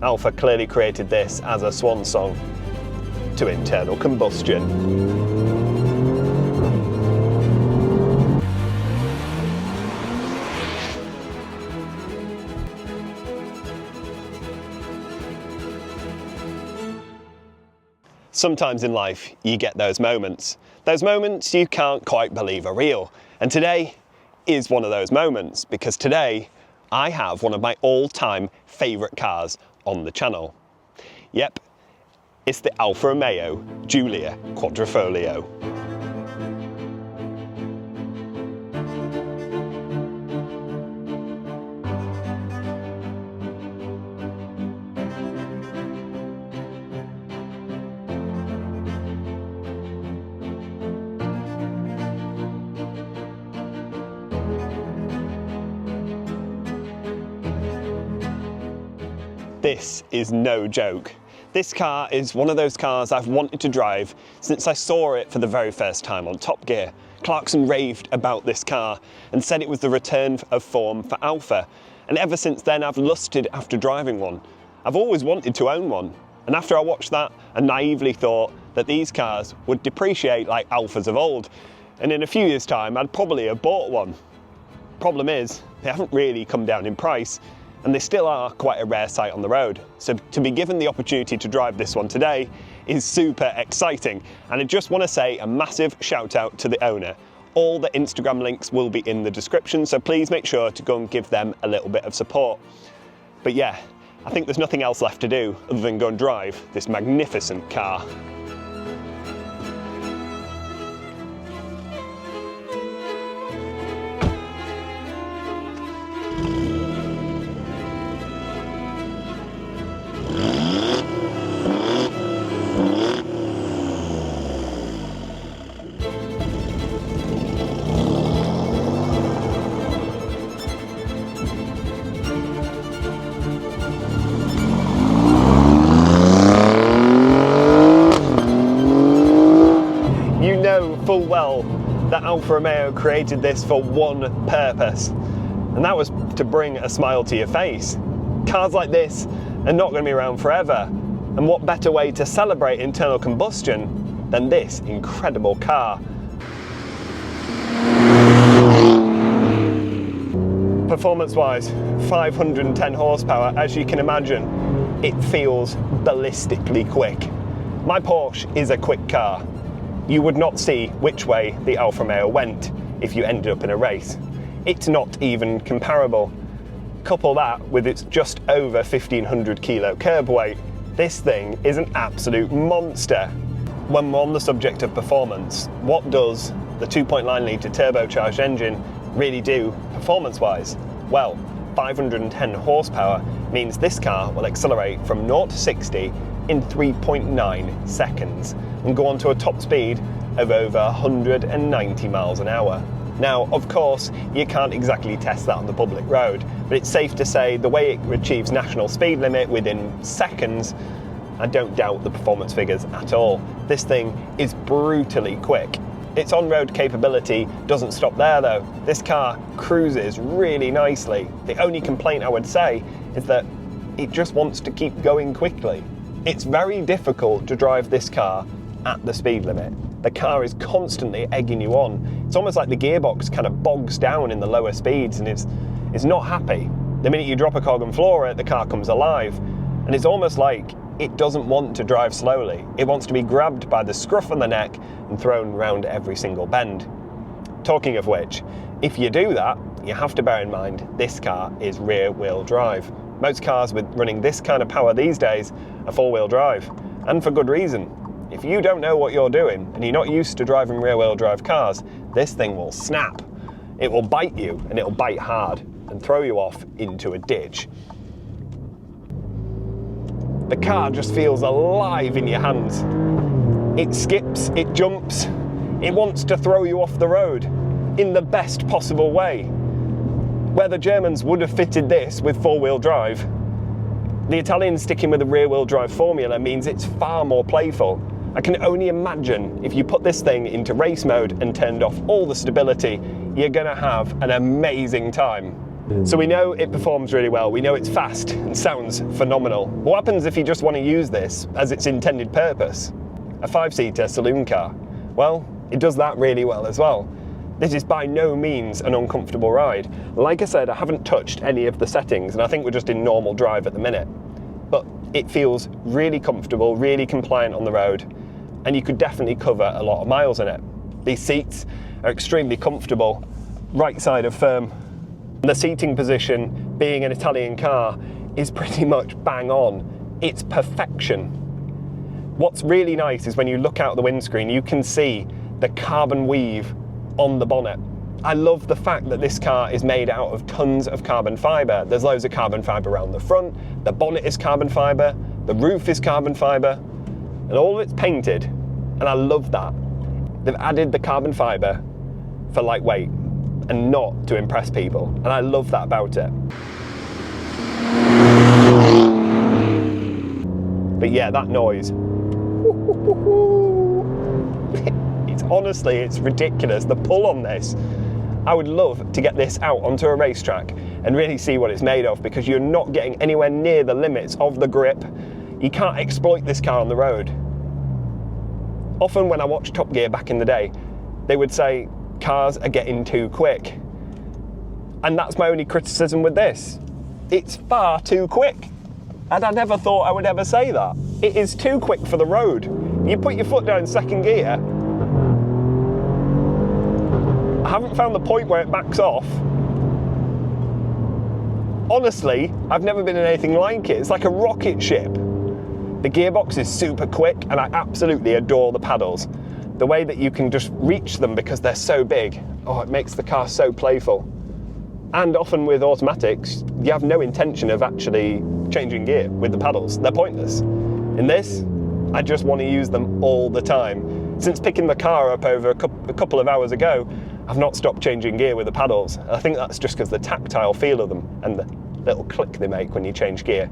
Alfa clearly created this as a swan song to internal combustion. Sometimes in life you get those moments you can't quite believe are real. And today is one of those moments, because today I have one of my all-time favourite cars on the channel. Yep, it's the Alfa Romeo Giulia Quadrifoglio. This is no joke. This car is one of those cars I've wanted to drive since I saw it for the very first time on Top Gear. Clarkson raved about this car and said it was the return of form for Alfa. And ever since then I've lusted after driving one. I've always wanted to own one. And after I watched that, I naively thought that these cars would depreciate like Alfas of old. And in a few years' time, I'd probably have bought one. Problem is, they haven't really come down in price, and they still are quite a rare sight on the road. So to be given the opportunity to drive this one today is super exciting. And I just want to say a massive shout out to the owner. All the Instagram links will be in the description, so please make sure to go and give them a little bit of support. But yeah, I think there's nothing else left to do other than go and drive this magnificent car. Full well that Alfa Romeo created this for one purpose, and that was to bring a smile to your face. Cars like this are not going to be around forever, and what better way to celebrate internal combustion than this incredible car. Performance-wise, 510 horsepower, as you can imagine, it feels ballistically quick. My Porsche is a quick car. You would not see which way the Alfa Romeo went if you ended up in a race. It's not even comparable. Couple that with its just over 1,500 kilo curb weight, this thing is an absolute monster. When we're on the subject of performance, what does the 2.9 litre turbocharged engine really do performance-wise? Well, 510 horsepower means this car will accelerate from 0 to 60 in 3.9 seconds and go on to a top speed of over 190 miles an hour. Now, of course, you can't exactly test that on the public road, but it's safe to say the way it achieves national speed limit within seconds, I don't doubt the performance figures at all. This thing is brutally quick. Its on-road capability doesn't stop there though. This car cruises really nicely. The only complaint I would say is that it just wants to keep going quickly. It's very difficult to drive this car at the speed limit. The car is constantly egging you on. It's almost like the gearbox kind of bogs down in the lower speeds and is not happy. The minute you drop a cog and floor it, the car comes alive. And it's almost like it doesn't want to drive slowly. It wants to be grabbed by the scruff of the neck and thrown around every single bend. Talking of which, if you do that, you have to bear in mind this car is rear-wheel drive. Most cars with running this kind of power these days are four-wheel drive, and for good reason. If you don't know what you're doing and you're not used to driving rear-wheel drive cars, this thing will snap. It will bite you, and it'll bite hard and throw you off into a ditch. The car just feels alive in your hands. It skips, it jumps, it wants to throw you off the road in the best possible way. Where the Germans would have fitted this with four-wheel drive, the Italians sticking with the rear-wheel drive formula means it's far more playful. I can only imagine if you put this thing into race mode and turned off all the stability, you're gonna have an amazing time. So we know it performs really well, we know it's fast and sounds phenomenal. What happens if you just want to use this as its intended purpose? A 5-seater saloon car? Well, it does that really well as well. This is by no means an uncomfortable ride. Like I said, I haven't touched any of the settings and I think we're just in normal drive at the minute. But it feels really comfortable, really compliant on the road, and you could definitely cover a lot of miles in it. These seats are extremely comfortable, right side of firm. The seating position, being an Italian car, is pretty much bang on. It's perfection. What's really nice is when you look out the windscreen, you can see the carbon weave on the bonnet. I love the fact that this car is made out of tons of carbon fibre. There's loads of carbon fibre around the front, the bonnet is carbon fibre, the roof is carbon fibre, and all of it's painted, and I love that. They've added the carbon fibre for lightweight and not to impress people, and I love that about it. But yeah, that noise. Honestly, it's ridiculous, the pull on this. I would love to get this out onto a racetrack and really see what it's made of, because you're not getting anywhere near the limits of the grip. You can't exploit this car on the road. Often when I watched Top Gear back in the day, they would say cars are getting too quick. And that's my only criticism with this. It's far too quick. And I never thought I would ever say that. It is too quick for the road. You put your foot down in second gear, I haven't found the point where it backs off. Honestly, I've never been in anything like it. It's like a rocket ship. The gearbox is super quick and I absolutely adore the paddles. The way that you can just reach them because they're so big. Oh, it makes the car so playful. And often with automatics, you have no intention of actually changing gear with the paddles. They're pointless. In this, I just want to use them all the time. Since picking the car up over a couple of hours ago, I've not stopped changing gear with the paddles. I think that's just because the tactile feel of them and the little click they make when you change gear.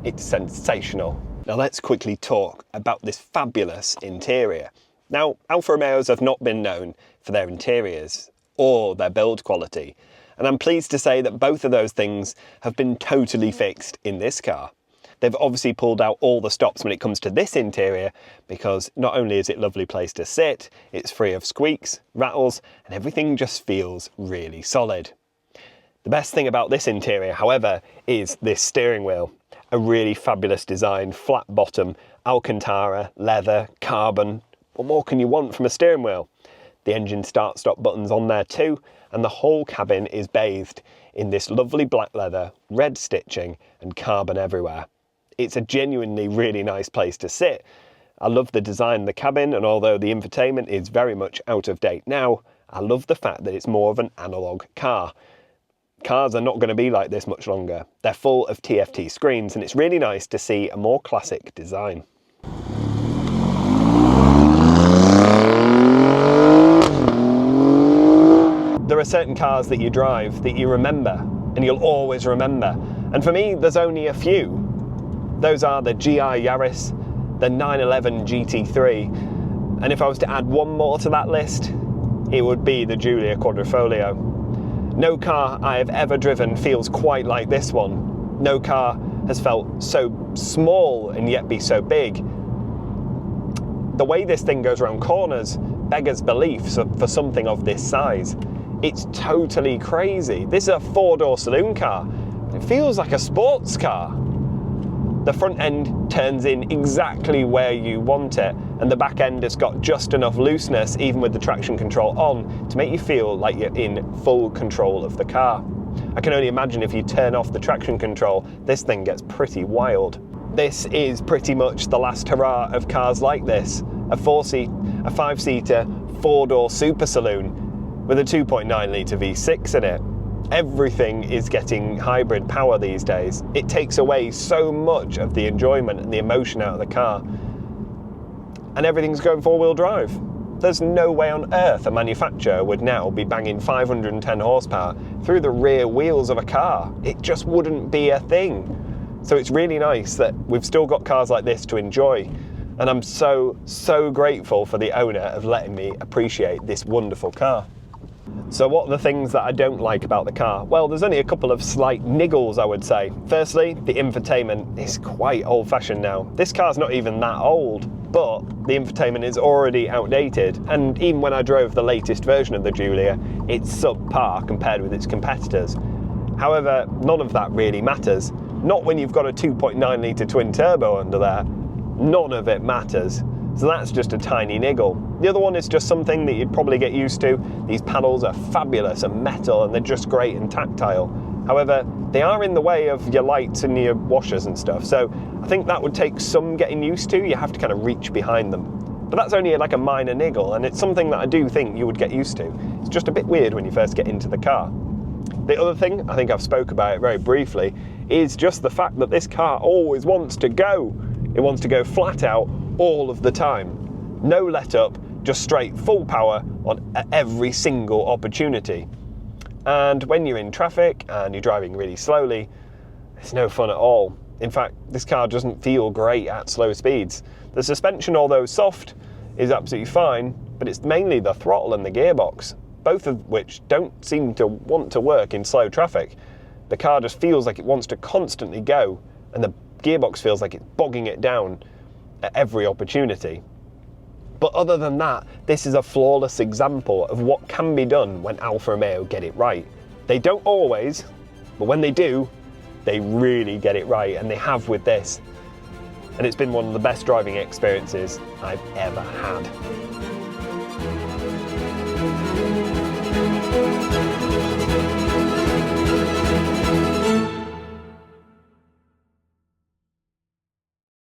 It's sensational. Now let's quickly talk about this fabulous interior. Now, Alfa Romeos have not been known for their interiors or their build quality, and I'm pleased to say that both of those things have been totally fixed in this car. They've obviously pulled out all the stops when it comes to this interior, because not only is it a lovely place to sit, it's free of squeaks, rattles, and everything just feels really solid. The best thing about this interior, however, is this steering wheel. A really fabulous design, flat bottom, Alcantara, leather, carbon. What more can you want from a steering wheel? The engine start-stop button's on there too, and the whole cabin is bathed in this lovely black leather, red stitching, and carbon everywhere. It's a genuinely really nice place to sit. I love the design of the cabin, and although the infotainment is very much out of date now, I love the fact that it's more of an analog car. Cars are not going to be like this much longer. They're full of TFT screens, and it's really nice to see a more classic design. There are certain cars that you drive that you remember, and you'll always remember. And for me, there's only a few. Those are the GI Yaris, the 911 GT3, and if I was to add one more to that list, it would be the Giulia Quadrifoglio. No car I have ever driven feels quite like this one. No car has felt so small and yet be so big. The way this thing goes around corners beggars belief for something of this size. It's totally crazy. This is a 4-door saloon car. It feels like a sports car. The front end turns in exactly where you want it, and the back end has got just enough looseness, even with the traction control on, to make you feel like you're in full control of the car. I can only imagine if you turn off the traction control, this thing gets pretty wild. This is pretty much the last hurrah of cars like this. A 5-seater, 4-door super saloon with a 2.9 litre V6 in it. Everything is getting hybrid power these days. It takes away so much of the enjoyment and the emotion out of the car. And everything's going 4-wheel drive. There's no way on earth a manufacturer would now be banging 510 horsepower through the rear wheels of a car. It just wouldn't be a thing. So it's really nice that we've still got cars like this to enjoy. And I'm so grateful for the owner of letting me appreciate this wonderful car. So what are the things that I don't like about the car? Well, there's only a couple of slight niggles, I would say. Firstly, the infotainment is quite old-fashioned now. This car's not even that old, but the infotainment is already outdated. And even when I drove the latest version of the Giulia, it's subpar compared with its competitors. However, none of that really matters. Not when you've got a 2.9 litre twin turbo under there. None of it matters. So that's just a tiny niggle. The other one is just something that you'd probably get used to. These panels are fabulous and metal and they're just great and tactile. However, they are in the way of your lights and your washers and stuff. So I think that would take some getting used to. You have to kind of reach behind them. But that's only like a minor niggle, and it's something that I do think you would get used to. It's just a bit weird when you first get into the car. The other thing, I think I've spoke about it very briefly, is just the fact that this car always wants to go. It wants to go flat out all of the time. No let up, just straight full power on every single opportunity. And when you're in traffic and you're driving really slowly, it's no fun at all. In fact, this car doesn't feel great at slow speeds. The suspension, although soft, is absolutely fine, but it's mainly the throttle and the gearbox, both of which don't seem to want to work in slow traffic. The car just feels like it wants to constantly go, and the gearbox feels like it's bogging it down at every opportunity. But other than that, this is a flawless example of what can be done when Alfa Romeo get it right. They don't always, but when they do, they really get it right, and they have with this. And it's been one of the best driving experiences I've ever had.